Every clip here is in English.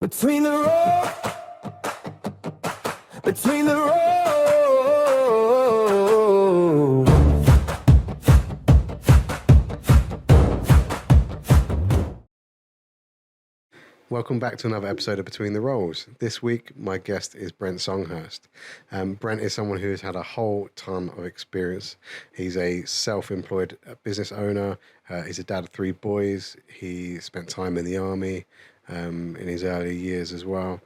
Between the road, between the road. Welcome back to another episode of Between the Rolls. This week, my guest is Brent Songhurst. Brent is someone who has had a whole ton of experience. He's a self-employed business owner. He's a dad of 3 boys. He spent time in the army in his early years as well.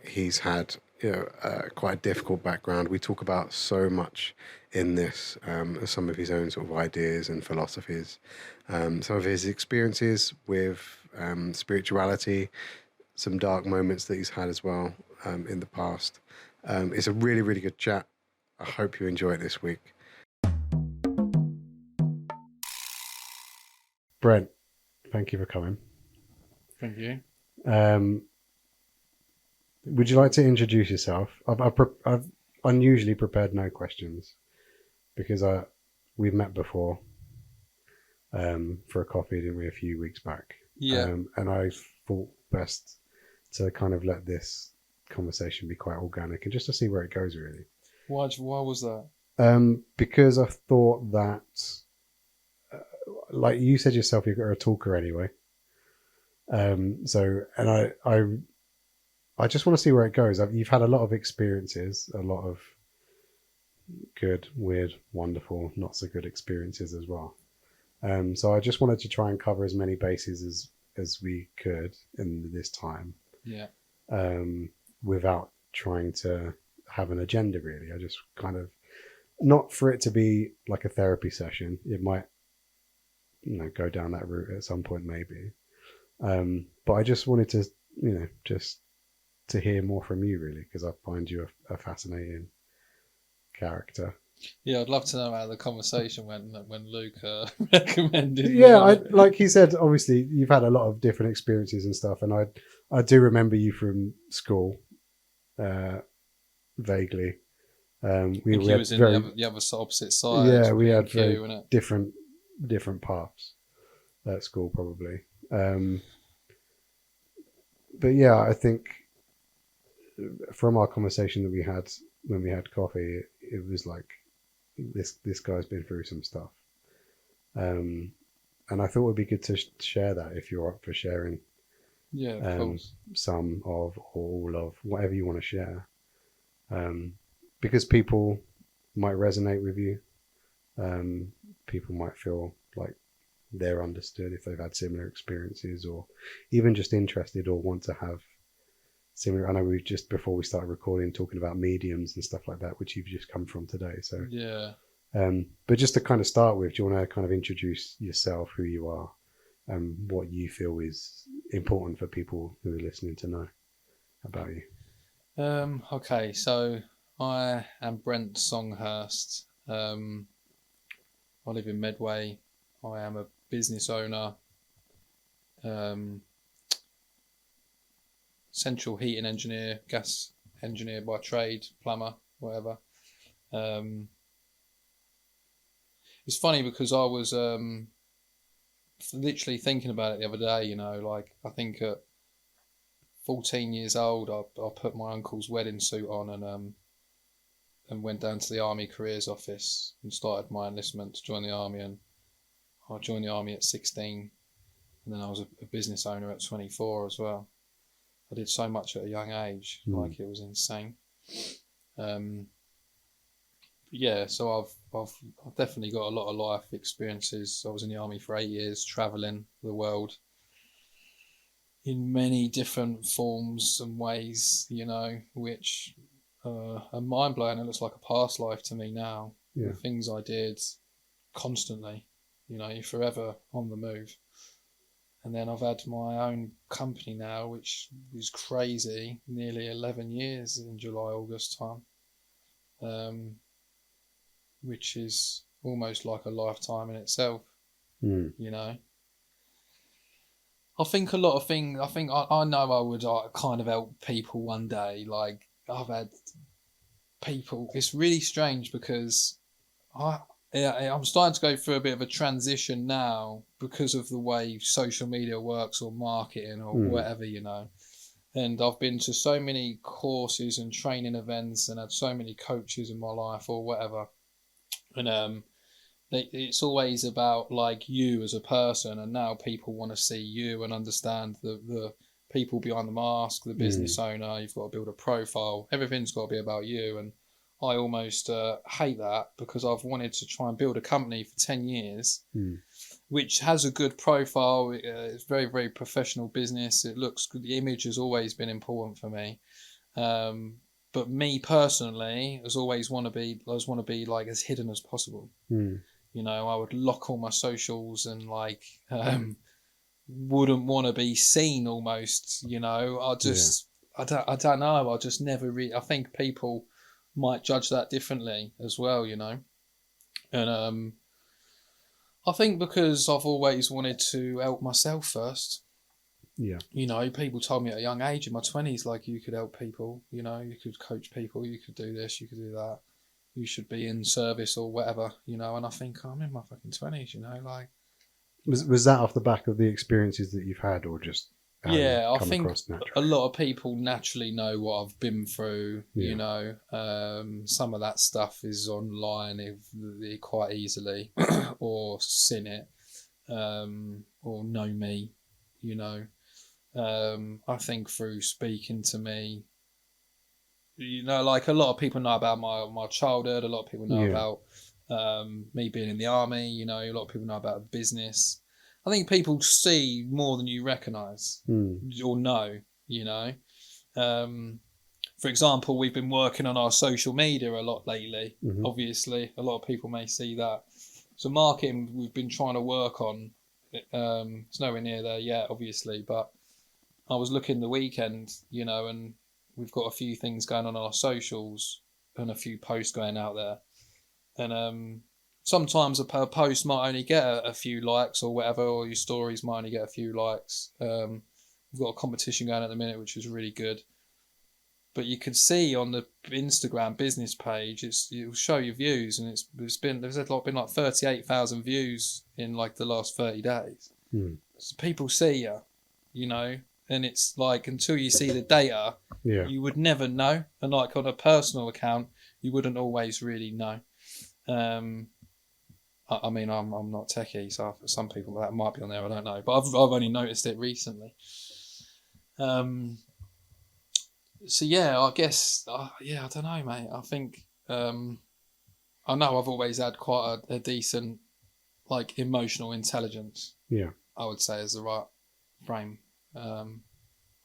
He's had quite a difficult background. We talk about so much in this, some of his own sort of ideas and philosophies, some of his experiences with spirituality, some dark moments that he's had as well in the past. It's a really, really good chat. I hope you enjoy it this week. Brent, thank you for coming. Thank you. Would you like to introduce yourself? I've unusually prepared no questions because we've met before for a coffee, didn't we, a few weeks back? Yeah. And I thought best to kind of let this conversation be quite organic and just to see where it goes, really. Why was that? Because I thought that, like you said yourself, you're a talker anyway. I just want to see where it goes. You've had a lot of experiences, a lot of good, weird, wonderful, not so good experiences as well. So I just wanted to try and cover as many bases as we could in this time. Yeah. Without trying to have an agenda, really. I just kind of, not for it to be like a therapy session. It might, go down that route at some point, maybe. But I just wanted to, just to hear more from you, really, because I find you a fascinating character. Yeah, I'd love to know how the conversation went when Luke recommended. Yeah, like he said, obviously you've had a lot of different experiences and stuff, and I do remember you from school, vaguely. We was in the other opposite side. Yeah, we had very different paths at school, probably. But yeah, I think from our conversation that we had when we had coffee, it was like this guy's been through some stuff, and I thought it would be good to share that if you're up for sharing. Yeah, of course. Some of or all of whatever you want to share, because people might resonate with you. People might feel like they're understood if they've had similar experiences, or even just interested or want to have similar. I know we just before we started recording talking about mediums and stuff like that, which you've just come from today. So yeah. But just to kind of start with, do you want to kind of introduce yourself, who you are, and what you feel is important for people who are listening to know about you? Okay, so I am Brent Songhurst. I live in Medway. I am a business owner. Central heating engineer, gas engineer by trade, plumber, whatever. It's funny because I was literally thinking about it the other day, like I think at 14 years old, I put my uncle's wedding suit on and went down to the Army Careers Office and started my enlistment to join the Army. And I joined the Army at 16, and then I was a business owner at 24 as well. I did so much at a young age, like it was insane. Yeah, so I've definitely got a lot of life experiences. I was in the Army for 8 years, travelling the world in many different forms and ways, which are mind-blowing. It looks like a past life to me now. Yeah. The things I did constantly, you're forever on the move. And then I've had my own company now, which is crazy, nearly 11 years in July, August time, which is almost like a lifetime in itself, I think a lot of things, I know I would kind of help people one day. Like I've had people, it's really strange because yeah, I'm starting to go through a bit of a transition now because of the way social media works or marketing or whatever, you know. And I've been to so many courses and training events and had so many coaches in my life or whatever. And it's always about like you as a person, and now people want to see you and understand the people behind the mask, the business owner. You've got to build a profile. Everything's got to be about you, and I almost hate that because I've wanted to try and build a company for 10 years, which has a good profile. It's very, very professional business. It looks good. The image has always been important for me. But me personally, I always want to be like as hidden as possible. You know, I would lock all my socials and like wouldn't want to be seen almost. You know, I don't know. I just never really. I think people might judge that differently as well. You know, and I think because I've always wanted to help myself first. Yeah. You know, people told me at a young age in my 20s, like, you could help people. You know, you could coach people. You could do this. You could do that. You should be in service or whatever, you know. And I think I'm in my fucking 20s, you know, like. Was that off the back of the experiences that you've had, or just how Yeah, you I come think across naturally? a lot of people naturally know what I've been through, Yeah. you know. Some of that stuff is online quite easily or seen it or know me, you know. I think through speaking to me, you know, like a lot of people know about my childhood. A lot of people know about me being in the army. You know, a lot of people know about business. I think people see more than you recognise or know. You know, for example, we've been working on our social media a lot lately. Obviously, a lot of people may see that. So marketing, we've been trying to work on. It's nowhere near there yet, obviously, but I was looking the weekend, you know, and we've got a few things going on our socials and a few posts going out there. And sometimes a post might only get a few likes or whatever, or your stories might only get a few likes. We've got a competition going at the minute, which is really good. But you could see on the Instagram business page, it'll show your views, and there's been like 38,000 views in like the last 30 days. So people see you, you know. And it's like, until you see the data, you would never know. And like on a personal account, you wouldn't always really know. I mean, I'm not techie, so for some people that might be on there, I don't know. But I've only noticed it recently. So yeah, I guess, yeah, I don't know, mate. I think, I know I've always had quite a decent, like, emotional intelligence. Yeah. I would say is the right frame.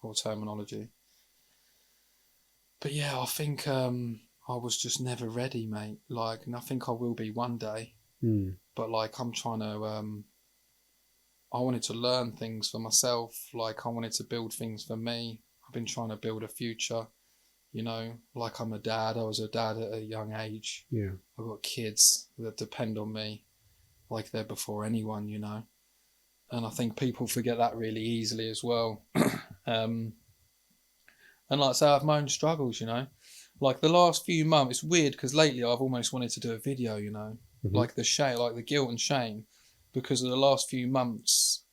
Or terminology. But yeah, I think I was just never ready, mate. Like, and I think I will be one day. But like, I'm trying to. I wanted to learn things for myself. Like, I wanted to build things for me. I've been trying to build a future. You know, like, I'm a dad. I was a dad at a young age. Yeah. I've got kids that depend on me, like they're before anyone. You know, and I think people forget that really easily as well. And like I say, I have my own struggles, you know. Like the last few months, it's weird because lately I've almost wanted to do a video, you know, like the shame, like the guilt and shame, because of the last few months,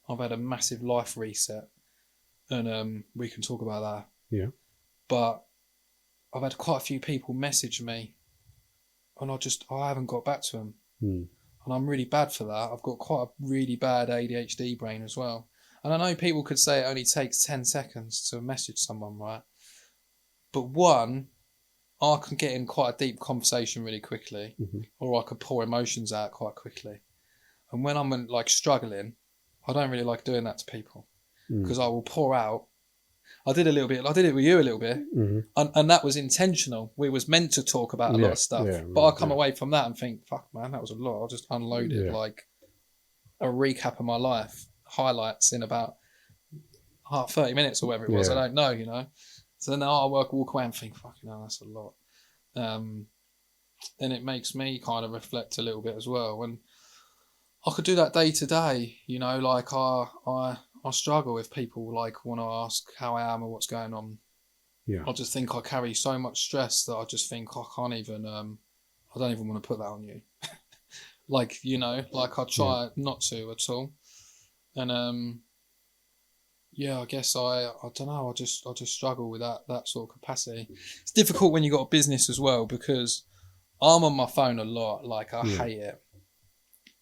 I've had a massive life reset, and we can talk about that. Yeah. But I've had quite a few people message me, and I haven't got back to them, and I'm really bad for that. I've got quite a really bad ADHD brain as well. And I know people could say it only takes 10 seconds to message someone, right? But one, I can get in quite a deep conversation really quickly, or I could pour emotions out quite quickly. And when I'm like struggling, I don't really like doing that to people because I will pour out. I did it with you a little bit, and that was intentional. We was meant to talk about a lot of stuff, but I come away from that and think, fuck, man, that was a lot. I just unloaded like a recap of my life. Highlights in about 30 minutes or whatever it was. I don't know, you know. So then I walk away and think, fucking hell, that's a lot. And it makes me kind of reflect a little bit as well. And I could do that day to day, you know, like I struggle if people like want to ask how I am or what's going on. Yeah. I just think I carry so much stress that I just think I can't even, I don't even want to put that on you. like, you know, like I try not to at all. And yeah, I guess I don't know. I just struggle with that sort of capacity. It's difficult when you got a business as well because I'm on my phone a lot. Like I Yeah. hate it.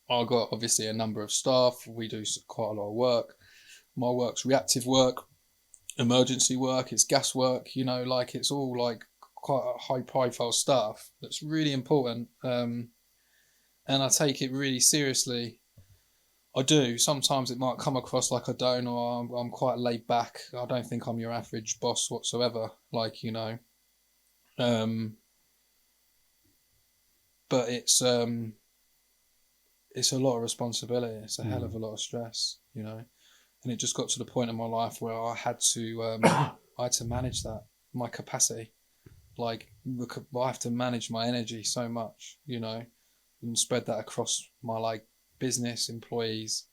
I got obviously a number of staff. We do quite a lot of work. My work's reactive work, emergency work. It's gas work. You know, like it's all like quite high profile stuff that's really important. And I take it really seriously. I do. Sometimes it might come across like I don't, or I'm quite laid back. I don't think I'm your average boss whatsoever. Like, you know, um, but it's a lot of responsibility. It's a hell of a lot of stress, you know. And it just got to the point in my life where I had to manage that, my capacity. Like I have to manage my energy so much, you know, and spread that across my like business, employees,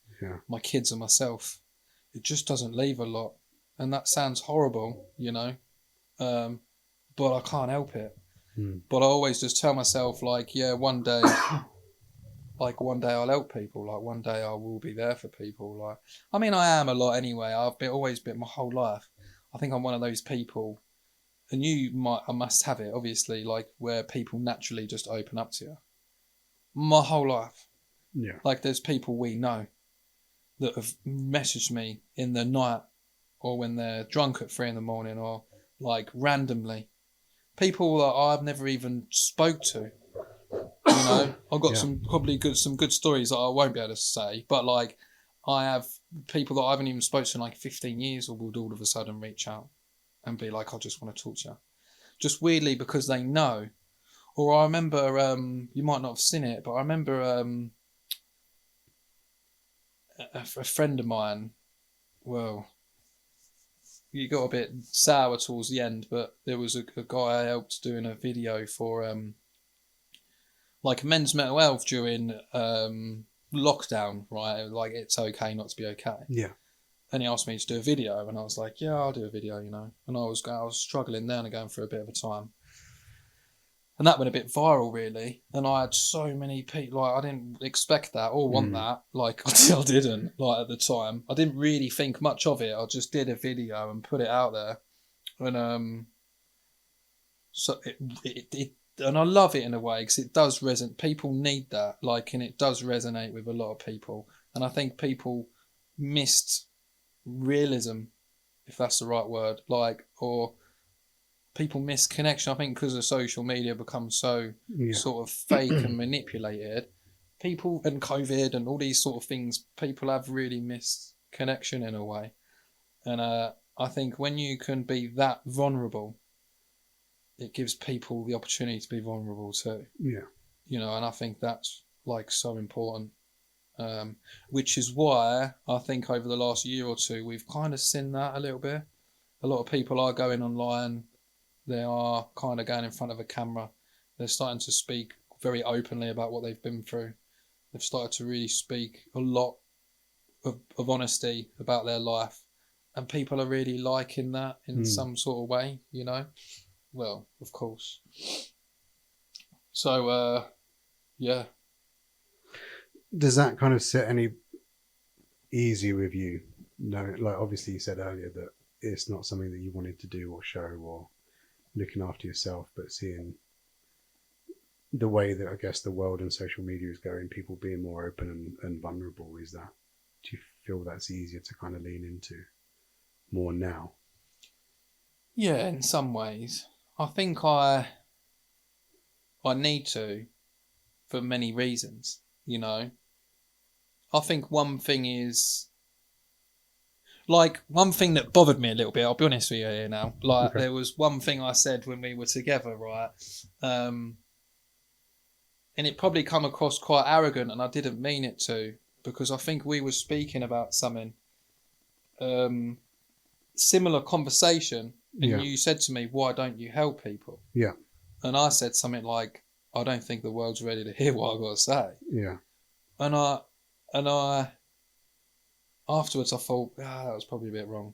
my kids, and myself. It just doesn't leave a lot, and that sounds horrible, you know, but I can't help it. But I always just tell myself, like, yeah, one day, like one day I'll help people. Like one day I will be there for people. Like, I mean, I am a lot anyway. Always been my whole life. I think I'm one of those people, and I must have it, obviously, like where people naturally just open up to you. My whole life. Yeah. Like there's people we know that have messaged me in the night or when they're drunk at 3 a.m. or like randomly. People that I've never even spoke to. You know, I've got some good stories that I won't be able to say, but like I have people that I haven't even spoken to in like 15 years or would all of a sudden reach out and be like, I just want to talk to you. Just weirdly because they know. Or I remember, you might not have seen it, but I remember a friend of mine, well, you got a bit sour towards the end, but there was a guy I helped doing a video for like men's mental health during lockdown, right? Like it's okay not to be okay. Yeah. And he asked me to do a video, and I was like, yeah, I'll do a video, you know. And I was struggling then and going through a bit of a time. And that went a bit viral, really. And I had so many people, like, I didn't expect that or want that. Like, I didn't, like, at the time. I didn't really think much of it. I just did a video and put it out there. And, so and I love it in a way because it does resonate. People need that, like, and it does resonate with a lot of people. And I think people missed realism, if that's the right word, like, or people miss connection. I think because of social media becomes so sort of fake and manipulated, people and COVID and all these sort of things, people have really missed connection in a way. And I think when you can be that vulnerable, it gives people the opportunity to be vulnerable too. Yeah. You know, and I think that's like so important. Which is why I think over the last year or two, we've kind of seen that a little bit. A lot of people are going online. They are kind of going in front of a camera. They're starting to speak very openly about what they've been through. They've started to really speak a lot of honesty about their life. And people are really liking that in some sort of way, you know? Well, of course. So, yeah. Does that kind of set any easier with you? No, like obviously you said earlier that it's not something that you wanted to do or show or looking after yourself, but seeing the way that I guess the world and social media is going, people being more open and vulnerable, do you feel that's easier to kind of lean into more now? Yeah, in some ways. I think I need to for many reasons, you know. I think one thing is like one thing that bothered me a little bit, I'll be honest with you here now. Like there was one thing I said when we were together, right? And it probably come across quite arrogant and I didn't mean it to, because I think we were speaking about something similar conversation and you said to me, why don't you help people? Yeah. And I said something like, I don't think the world's ready to hear what I've got to say. Yeah. And I afterwards I thought, that was probably a bit wrong.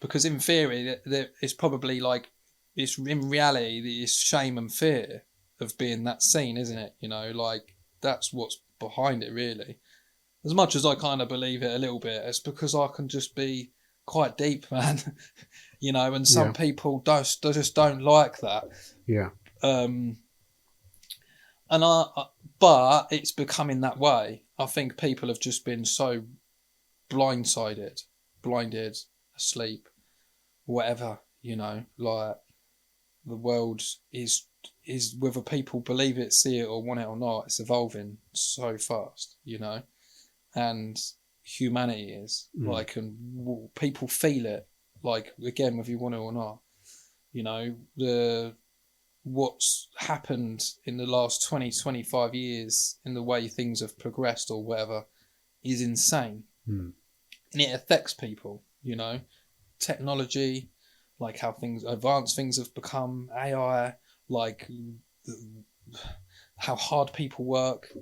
Because in theory, it's probably like, it's in reality, it's shame and fear of being that seen, isn't it? You know, like that's what's behind it, really. As much as I kind of believe it a little bit, it's because I can just be quite deep, man. And some people they just don't like that. Yeah. But it's becoming that way. I think people have just been so blinded, asleep, whatever, like the world is whether people believe it, see it or want it or not, it's evolving so fast, and humanity is like, and people feel it, like, again, whether you want it or not, what's happened in the last 20-25 years in the way things have progressed or whatever is insane. And it affects people, technology, like how advanced things have become, AI, like how hard people work,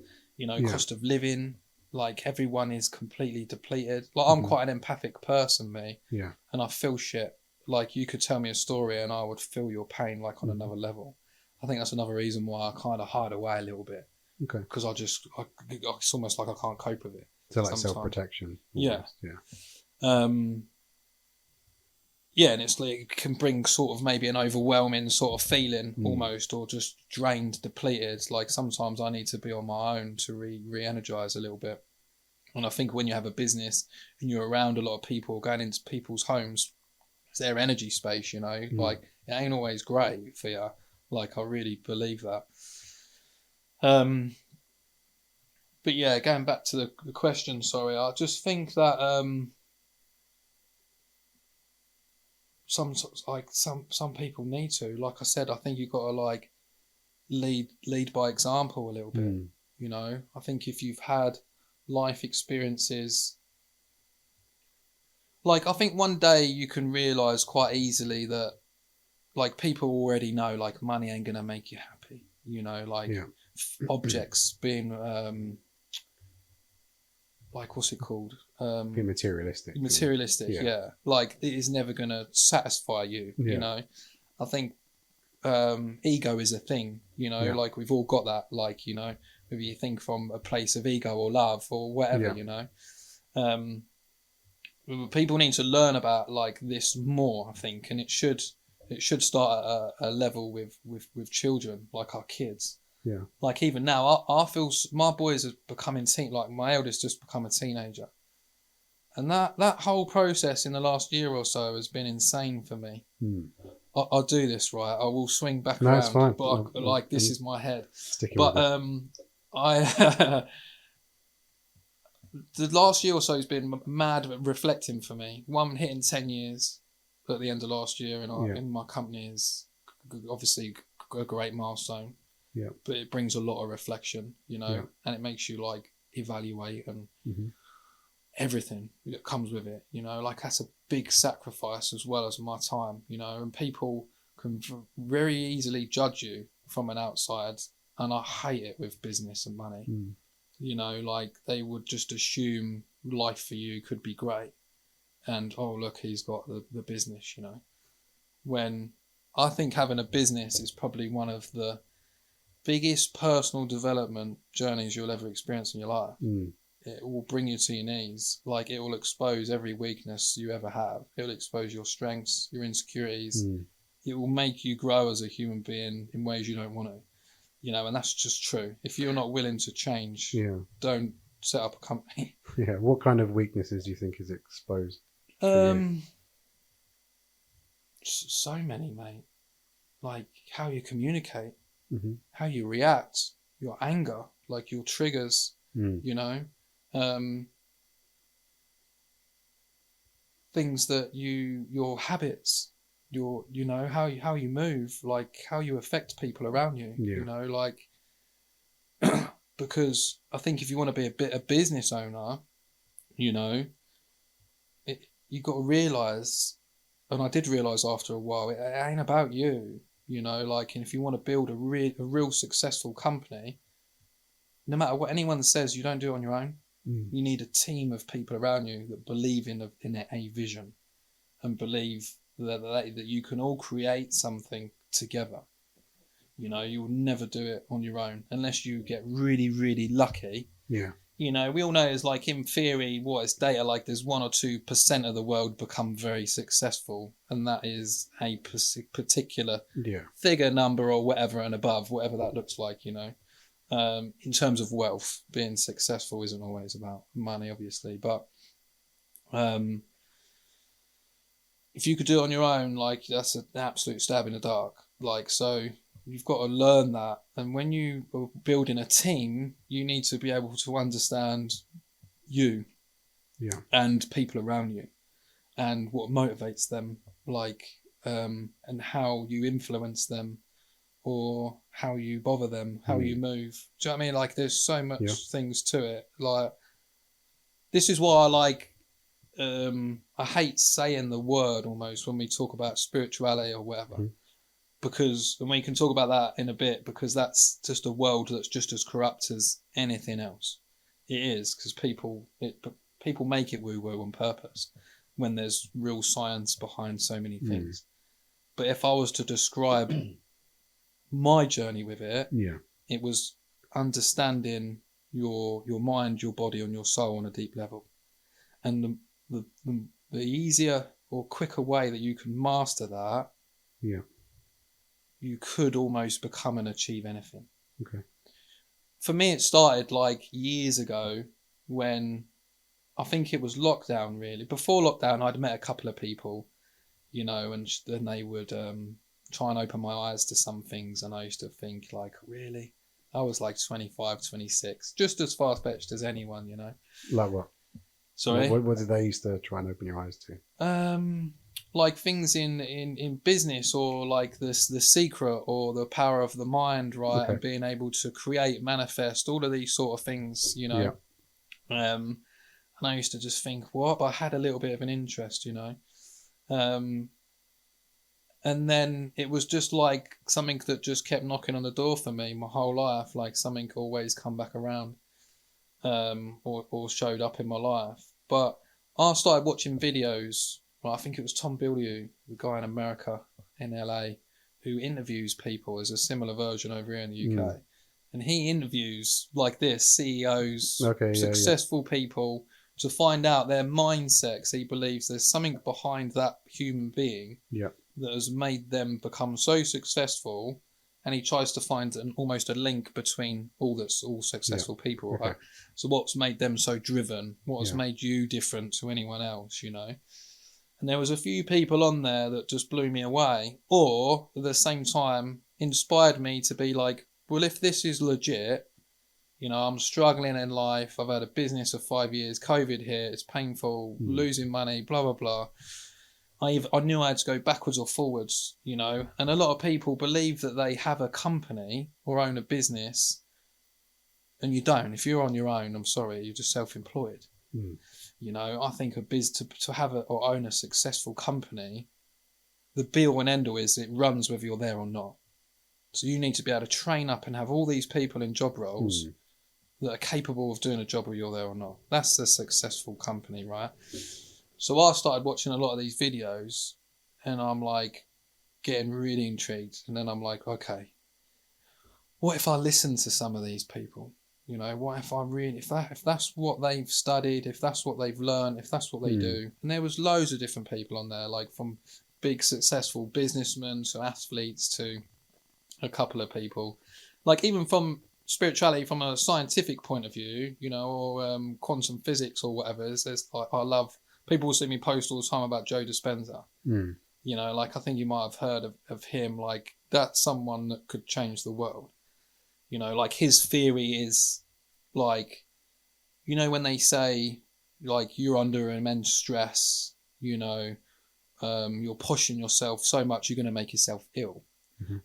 cost of living, like everyone is completely depleted. Like I'm quite an empathic person, me. Yeah. And I feel shit. Like you could tell me a story and I would feel your pain like on another level. I think that's another reason why I kind of hide away a little bit. Okay. Because it's almost like I can't cope with it. So like self-protection. Yeah. Yeah, and it's like it can bring sort of maybe an overwhelming sort of feeling almost, or just drained, depleted. Like sometimes I need to be on my own to re-energize a little bit. And I think when you have a business and you're around a lot of people, going into people's homes, it's their energy space, like it ain't always great for you. Like I really believe that. But yeah, going back to the question, sorry, I just think that some people need to, like I said, I think you've got to like lead by example a little bit. I think if you've had life experiences, like I think one day you can realize quite easily that like people already know like money ain't gonna make you happy, objects being like what's it called, be materialistic, yeah, like it is never gonna satisfy you. I think ego is a thing, like we've all got that, like maybe you think from a place of ego or love or whatever. People need to learn about like this more, I think, and it should start at a level with children, like our kids. Like even now, I feel my boys are becoming like my eldest just become a teenager, and that whole process in the last year or so has been insane for me. I'll do this right. I will swing back around. It's fine. But this is my head. But I the last year or so has been mad reflecting for me. One hitting 10 years at the end of last year in my company is obviously a great milestone. Yeah. But it brings a lot of reflection, and it makes you like evaluate and everything that comes with it, like that's a big sacrifice as well as my time, and people can very easily judge you from an outside, and I hate it with business and money. Like they would just assume life for you could be great, and oh look, he's got the business, when I think having a business is probably one of the biggest personal development journeys you'll ever experience in your life. It will bring you to your knees. Like it will expose every weakness you ever have. It will expose your strengths, your insecurities. It will make you grow as a human being in ways you don't want to, and that's just true. If you're not willing to change, don't set up a company. What kind of weaknesses do you think is exposed? So many, mate. Like how you communicate, how you react, your anger, like your triggers, things that your habits, how you move, like how you affect people around you, like because I think if you want to be a business owner, you got to realize, and I did realize after a while, it ain't about you, like, and if you want to build a real successful company, no matter what anyone says, you don't do it on your own. You need a team of people around you that believe in a vision and believe that you can all create something together. You know, you'll never do it on your own unless you get really, really lucky. Yeah. You know, we all know it's like in theory, what is data like there's 1 or 2% of the world become very successful, and that is a particular figure, number, or whatever and above, whatever that looks like, you know. In terms of wealth, being successful isn't always about money, obviously, but if you could do it on your own, like that's an absolute stab in the dark. Like, so you've got to learn that. And when you are building a team, you need to be able to understand you and people around you and what motivates them, like, and how you influence them or how you bother them, how you move. Do you know what I mean? Like, there's so much things to it. Like, this is why I like, I hate saying the word almost when we talk about spirituality or whatever. Because, and we can talk about that in a bit, because that's just a world that's just as corrupt as anything else. It is, because people make it woo-woo on purpose when there's real science behind so many things. But if I was to describe my journey with it, it was understanding your mind, your body, and your soul on a deep level. And the easier or quicker way that you can master that, you could almost become and achieve anything. Okay. For me, it started like years ago when I think it was lockdown, really. Before lockdown, I'd met a couple of people, you know, and then they would try and open my eyes to some things. And I used to think, like, really? I was like 25, 26, just as far-fetched as anyone, you know. Like what? Sorry? What did they used to try and open your eyes to? Like things in business, or like the secret, or the power of the mind, right? And being able to create, manifest, all of these sort of things, you know. And I used to just think, what? But I had a little bit of an interest, you know. And then it was just like something that just kept knocking on the door for me my whole life, like something always come back around, or showed up in my life. But I started watching videos. Well, I think it was Tom Bilyeu, the guy in America, in LA, who interviews people as a similar version over here in the UK. And he interviews like this, CEOs, successful people, to find out their mindset. 'Cause he believes there's something behind that human being that has made them become so successful. And he tries to find almost a link between all successful people, right? So what's made them so driven? What has made you different to anyone else, you know? And there was a few people on there that just blew me away, or at the same time inspired me to be like, well, if this is legit, you know, I'm struggling in life. I've had a business of 5 years, COVID here, it's painful, losing money, blah, blah, blah. I knew I had to go backwards or forwards, you know, and a lot of people believe that they have a company or own a business, and you don't. If you're on your own, I'm sorry, you're just self-employed. You know, I think to have or own a successful company, the be-all and end-all is it runs whether you're there or not. So you need to be able to train up and have all these people in job roles that are capable of doing a job whether you're there or not. That's a successful company, right? So I started watching a lot of these videos, and I'm like getting really intrigued. And then I'm like, okay, what if I listen to some of these people? You know, what if I really, if that's what they've studied, if that's what they've learned, if that's what they do. And there was loads of different people on there, like from big successful businessmen to athletes to a couple of people, like even from spirituality, from a scientific point of view, you know, or quantum physics or whatever. There's I love, people will see me post all the time about Joe Dispenza. You know, like I think you might have heard of him, like that's someone that could change the world. You know, like his theory is like, you know, when they say like you're under immense stress, you know, you're pushing yourself so much, you're going to make yourself ill.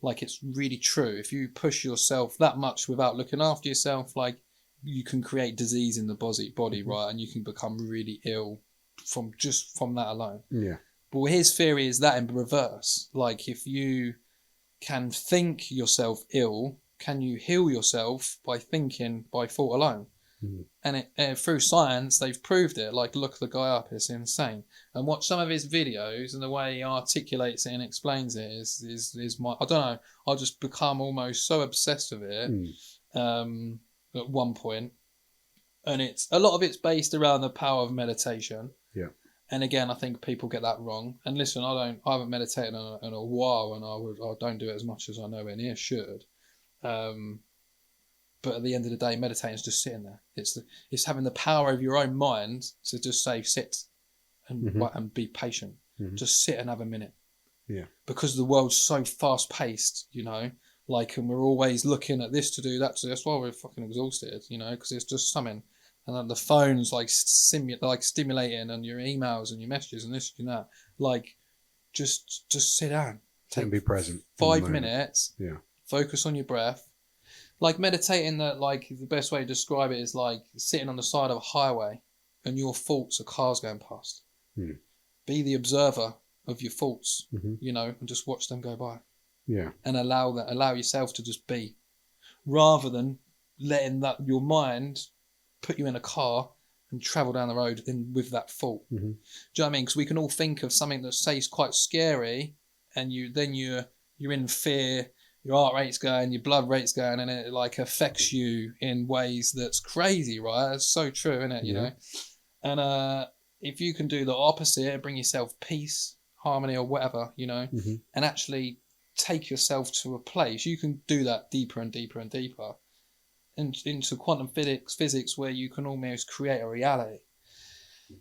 Like it's really true. If you push yourself that much without looking after yourself, like you can create disease in the body, right? And you can become really ill from that alone. But his theory is that in reverse. Like if you can think yourself ill, can you heal yourself by thinking, by thought alone? And through science, they've proved it. Like, look the guy up; it's insane. And watch some of his videos, and the way he articulates it and explains it is my. I don't know. I just become almost so obsessed with it at one point, and it's a lot of it's based around the power of meditation. Yeah. And again, I think people get that wrong. And listen, I haven't meditated in a while, and I don't do it as much as I nowhere near should. But at the end of the day, meditating is just sitting there. It's having the power of your own mind to just say sit and be patient. Just sit and have a minute. Yeah. Because the world's so fast paced, and we're always looking at this to do, that to do. That's why we're fucking exhausted, because it's just something. And then the phone's stimulating, and your emails and your messages and this and that. Like, just sit down. And be present. 5 minutes. Yeah. Focus on your breath. Like meditating, that the best way to describe it is like sitting on the side of a highway and your thoughts are cars going past. Be the observer of your thoughts, and just watch them go by. Yeah. And allow yourself to just be, rather than letting that your mind put you in a car and travel down the road with that thought. Do you know what I mean? Because we can all think of something that says quite scary, and you're in fear. Your heart rate's going, your blood rate's going, and it affects you in ways that's crazy, right? That's so true, isn't it? You know? And if you can do the opposite, bring yourself peace, harmony, or whatever, and actually take yourself to a place, you can do that deeper and deeper and deeper, and into quantum physics, where you can almost create a reality.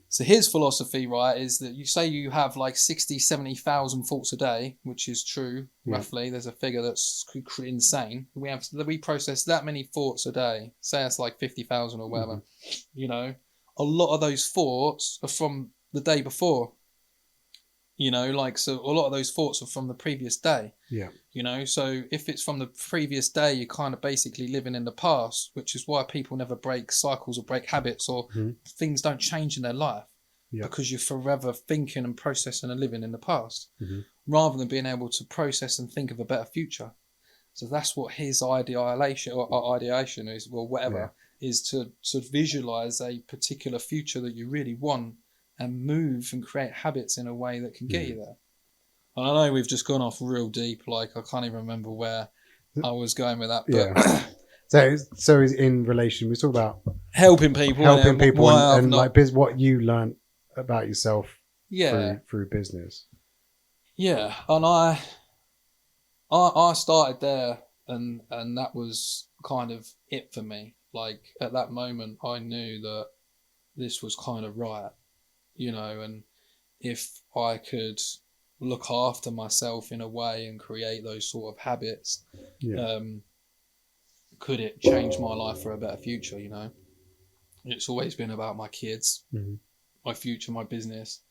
So his philosophy, right, is that you say you have 60, 70,000 thoughts a day, which is true, roughly. There's a figure that's insane. We process that many thoughts a day. Say it's 50,000 or whatever. A lot of those thoughts are from the day before. So a lot of those thoughts are from the previous day. Yeah. So if it's from the previous day, you're kind of basically living in the past, which is why people never break cycles or break habits, or things don't change in their life, because you're forever thinking and processing and living in the past, rather than being able to process and think of a better future. So that's what his ideation is, or whatever, is to visualize a particular future that you really want, and move and create habits in a way that can get you there. And I know we've just gone off real deep. I can't even remember where I was going with that. But So in relation, we talk about helping people, and what you learned about yourself through business. Yeah, and I started there, and that was kind of it for me. At that moment, I knew that this was kind of right. And if I could look after myself in a way and create those sort of habits, could it change my life for a better future? It's always been about my kids, my future, my business.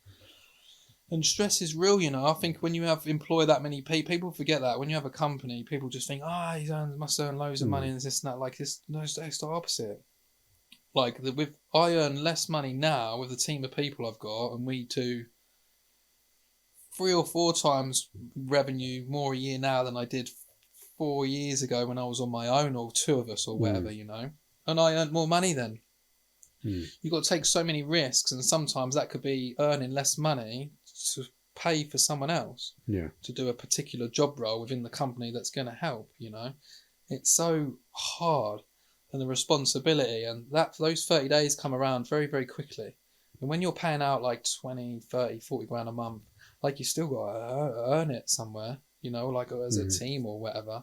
And stress is real, I think when you employ that many people forget that. When you have a company, people just think, he must earn loads of money and this and that. No, it's the opposite. I earn less money now with the team of people I've got, and we do 3 or 4 times revenue more a year now than I did 4 years ago when I was on my own, or 2 of us or whatever, and I earned more money then. You've got to take so many risks, and sometimes that could be earning less money to pay for someone else to do a particular job role within the company that's going to help. It's so hard. And the responsibility, and those 30 days come around very, very quickly. And when you're paying out 20, 30, 40 grand a month, you still got to earn it somewhere, as a team or whatever.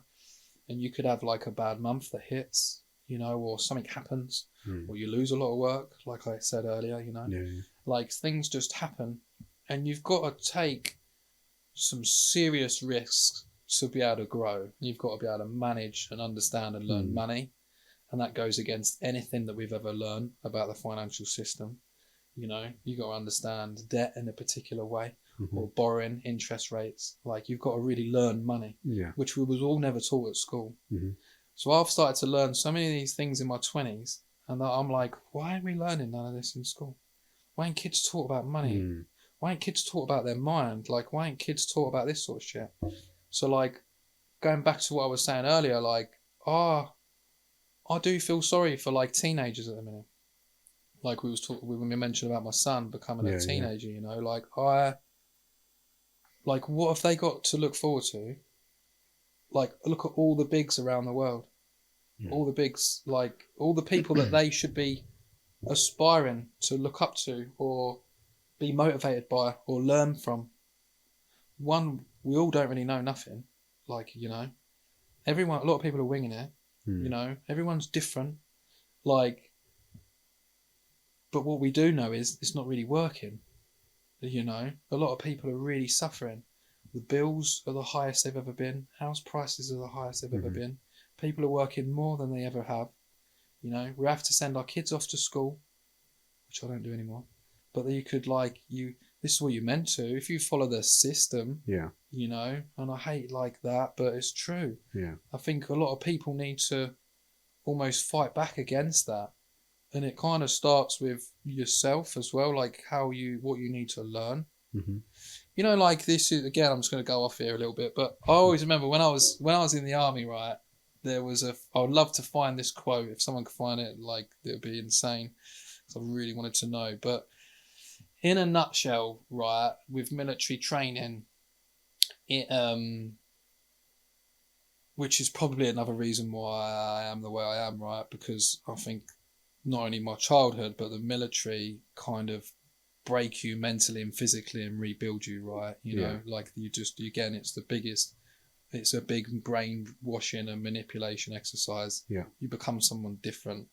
And you could have a bad month that hits, or something happens, or you lose a lot of work, like I said earlier, things just happen, and you've got to take some serious risks to be able to grow. You've got to be able to manage and understand and learn money. And that goes against anything that we've ever learned about the financial system. You've got to understand debt in a particular way, or borrowing, interest rates. You've got to really learn money, which we was all never taught at school. So I've started to learn so many of these things in my 20s, and I'm like, why aren't we learning none of this in school? Why ain't kids taught about money? Why ain't kids taught about their mind? Why ain't kids taught about this sort of shit? So going back to what I was saying earlier, I do feel sorry for like teenagers at the minute. Like we was talking when we mentioned about my son becoming a teenager, you know, like what have they got to look forward to? Like look at all the bigs around the world. All the bigs, like all the people that they should be aspiring to look up to or be motivated by or learn from. One, we all don't really know nothing. Like, you know, a lot of people are winging it, you know, everyone's different. Like, but what we do know is it's not really working. You know, a lot of people are really suffering. The bills are the highest they've ever been. House prices are the highest they've ever been. People are working more than they ever have. You know, we have to send our kids off to school, which I don't do anymore. But you could this is what you're meant to if you follow the system. Yeah. You know, and I hate like that, but it's true. Yeah. I think a lot of people need to almost fight back against that. And it kind of starts with yourself as well, like what you need to learn. Mm-hmm. You know, like this is, again, I'm just going to go off here a little bit, but I always remember when I was in the army, right, I would love to find this quote. If someone could find it, like, it would be insane. So I really wanted to know. But in a nutshell, right, with military training, which is probably another reason why I am the way I am, right? Because I think not only my childhood, but the military kind of break you mentally and physically and rebuild you, right? You know, like again, it's a big brain washing and manipulation exercise. Yeah. You become someone different.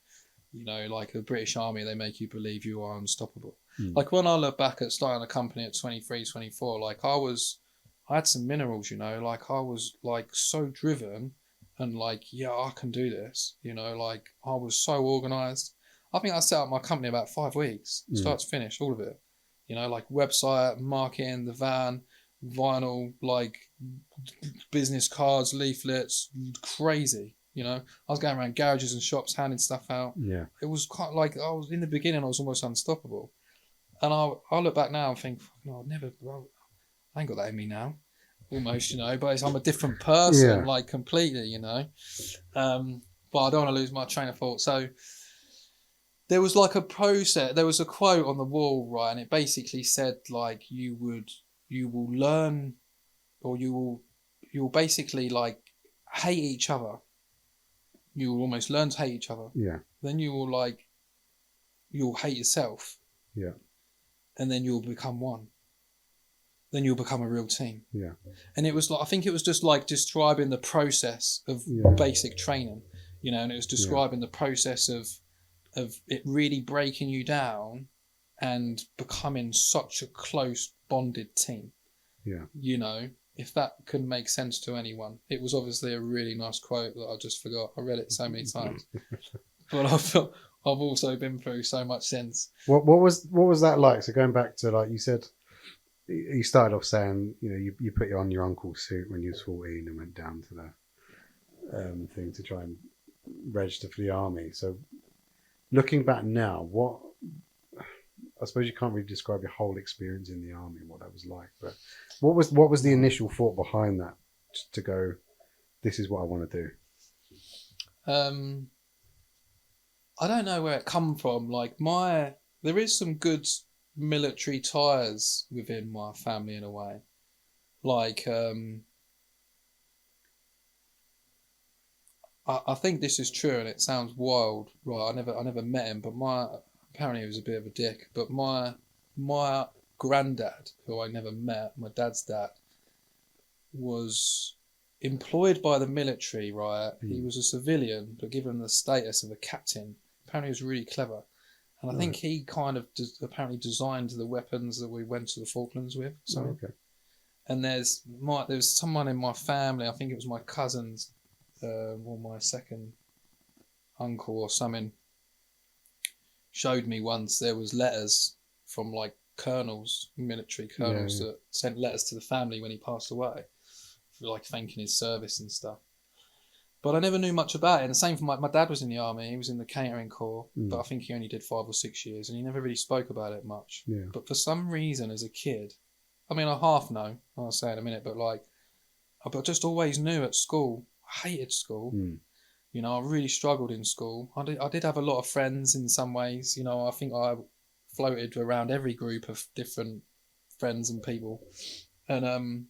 You know, like the British Army, they make you believe you are unstoppable. Like when I look back at starting a company at 23, 24, like I had some minerals, you know, like I was like so driven and like, yeah, I can do this, you know, like I was so organized. I think I set up my company about 5 weeks, start to finish, all of it, you know, like website, marketing, the van, vinyl, like business cards, leaflets, crazy, you know. I was going around garages and shops handing stuff out. Yeah. It was quite like in the beginning, I was almost unstoppable. And I look back now and think, I ain't got that in me now, almost, you know, but I'm a different person, like completely, you know. But I don't want to lose my train of thought. So there was like a process, there was a quote on the wall, right, and it basically said like you will learn, or you will basically like hate each other. You will almost learn to hate each other. Yeah. Then you'll hate yourself. Yeah. And then you'll become one. Then you'll become a real team. Yeah. And it was like, I think it was just like describing the process of basic training, you know, and it was describing the process of it really breaking you down and becoming such a close bonded team. Yeah. You know, if that could make sense to anyone. It was obviously a really nice quote that I just forgot. I read it so many times. But I've also been through so much since. What was that like? So going back to, like you said, you started off saying, you know, you put on your uncle's suit when you was 14 and went down to the thing to try and register for the army. So looking back now, I suppose you can't really describe your whole experience in the army and what that was like, but what was the initial thought behind that to go, this is what I want to do? I don't know where it come from. Like there is some good military ties within my family in a way. Like, I think this is true and it sounds wild, right? I never met him, but apparently he was a bit of a dick. But my granddad, who I never met, my dad's dad, was employed by the military, right? He was a civilian, but given the status of a captain. Apparently he was really clever. And I think he kind of apparently designed the weapons that we went to the Falklands with. So. Oh, okay. And there's someone in my family, I think it was my cousins, or my second uncle or something, showed me once there was letters from like military colonels that sent letters to the family when he passed away, like thanking his service and stuff. But I never knew much about it. And the same for my dad was in the army. He was in the catering corps, but I think he only did 5 or 6 years, and he never really spoke about it much. Yeah. But for some reason, as a kid, I mean, I half know, I'll say in a minute, but like, I just always knew at school, I hated school. You know, I really struggled in school. I did have a lot of friends in some ways. You know, I think I floated around every group of different friends and people, and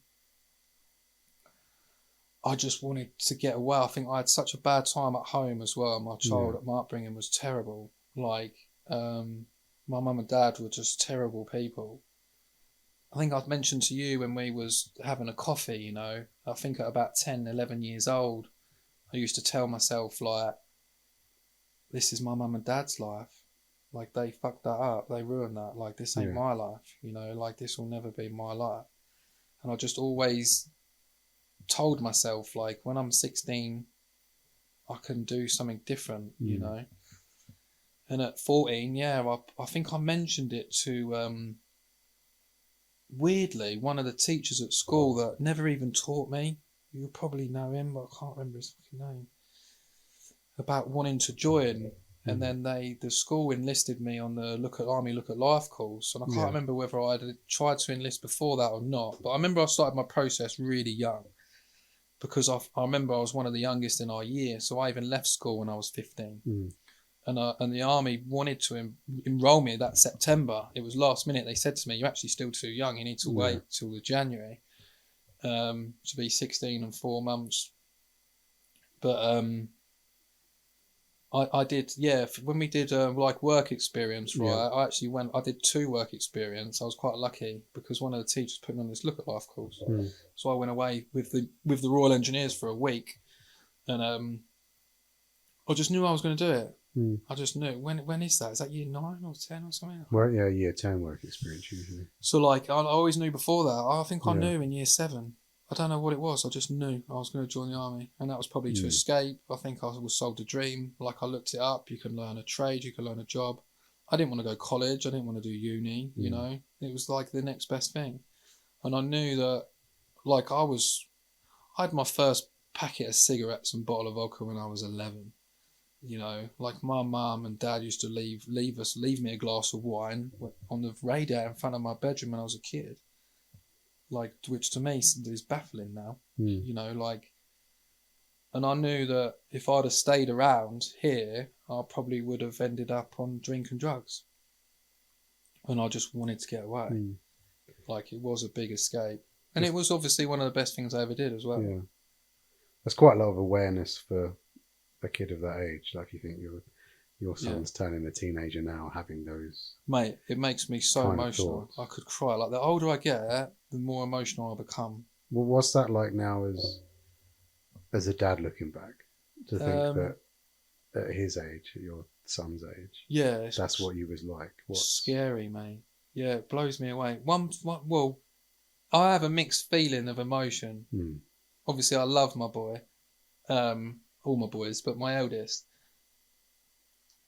I just wanted to get away. I think I had such a bad time at home as well. My upbringing was terrible. Like, my mum and dad were just terrible people. I think I've mentioned to you when we was having a coffee, you know, I think at about 10, 11 years old, I used to tell myself, like, this is my mum and dad's life. Like, they fucked that up. They ruined that. Like, this ain't my life, you know, like, this will never be my life. And I just always told myself, like, when I'm 16, I can do something different, you know. And at 14, I think I mentioned it to, weirdly, one of the teachers at school that never even taught me. You probably know him, but I can't remember his fucking name. About wanting to join, and then the school enlisted me on the Army Look at Life course, and I can't remember whether I had tried to enlist before that or not. But I remember I started my process really young, because I remember I was one of the youngest in our year, so I even left school when I was 15. And the army wanted to enrol me that September. It was last minute. They said to me, "You're actually still too young. You need to wait till the January to be 16 and 4 months." But I did, when we did like work experience, right? I actually I did 2 work experience. I was quite lucky because one of the teachers put me on this Look at Life course. So I went away with the Royal Engineers for a week, and I just knew I was going to do it. I just knew. When is that? Is that year 9 or 10 or something? Well, yeah, year 10 work experience usually. So like, I always knew before that. I think I knew in year 7. I don't know what it was. I just knew I was going to join the army, and that was probably to escape. I think I was sold a dream. Like, I looked it up. You can learn a trade. You can learn a job. I didn't want to go college. I didn't want to do uni. You know, it was like the next best thing, and I knew that. Like, I had my first packet of cigarettes and bottle of vodka when I was 11. You know, like, my mum and dad used to leave me a glass of wine on the radiator in front of my bedroom when I was a kid. Like, which to me is baffling now. You know, like, and I knew that if I'd have stayed around here, I probably would have ended up on drink and drugs. And I just wanted to get away. Like, it was a big escape. And it was obviously one of the best things I ever did as well. Yeah. There's quite a lot of awareness for a kid of that age. Like, you think your son's turning a teenager now, having those... Mate, it makes me so emotional. I could cry. Like, the older I get, the more emotional I become. Well, what's that like now as a dad looking back? To think that at his age, at your son's age, that's what you was like. It's scary, mate. Yeah, it blows me away. Well, I have a mixed feeling of emotion. Obviously, I love my boy. All my boys, but my eldest.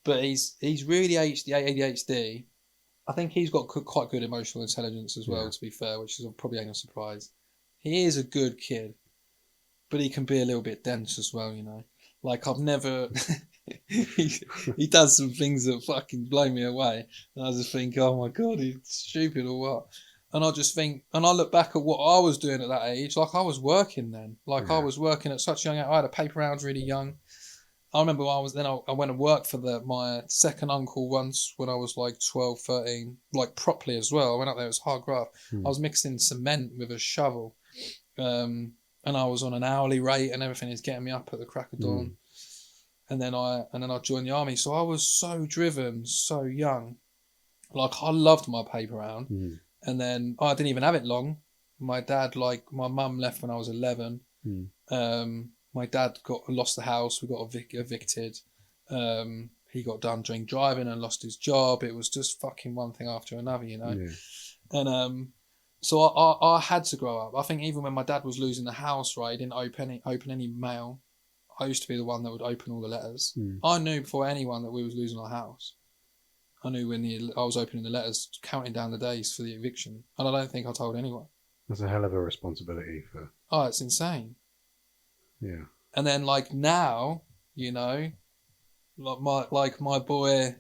But he's really ADHD. I think he's got quite good emotional intelligence as well, to be fair, which is probably ain't a surprise. He is a good kid, but he can be a little bit dense as well, you know. Like, I've never... he does some things that fucking blow me away. And I just think, oh my God, he's stupid or what? And I just think... And I look back at what I was doing at that age. Like, I was working then. Like, I was working at such a young age. I had a paper round really young. I remember I went and worked for my second uncle once when I was like 12, 13, like properly as well. I went up there, it was hard graft. I was mixing cement with a shovel. And I was on an hourly rate and everything. Is getting me up at the crack of dawn. And then I joined the army. So I was so driven, so young. Like, I loved my paper round. And then I didn't even have it long. My dad, like, my mum left when I was 11. My dad lost the house. We got evicted. He got done drink driving and lost his job. It was just fucking one thing after another, you know. And so I had to grow up. I think even when my dad was losing the house, right, he didn't open any mail. I used to be the one that would open all the letters. I knew before anyone that we was losing our house. I knew when I was opening the letters, counting down the days for the eviction, and I don't think I told anyone. That's a hell of a responsibility for... Oh, it's insane. Yeah. And then, like, now, you know, like my boy,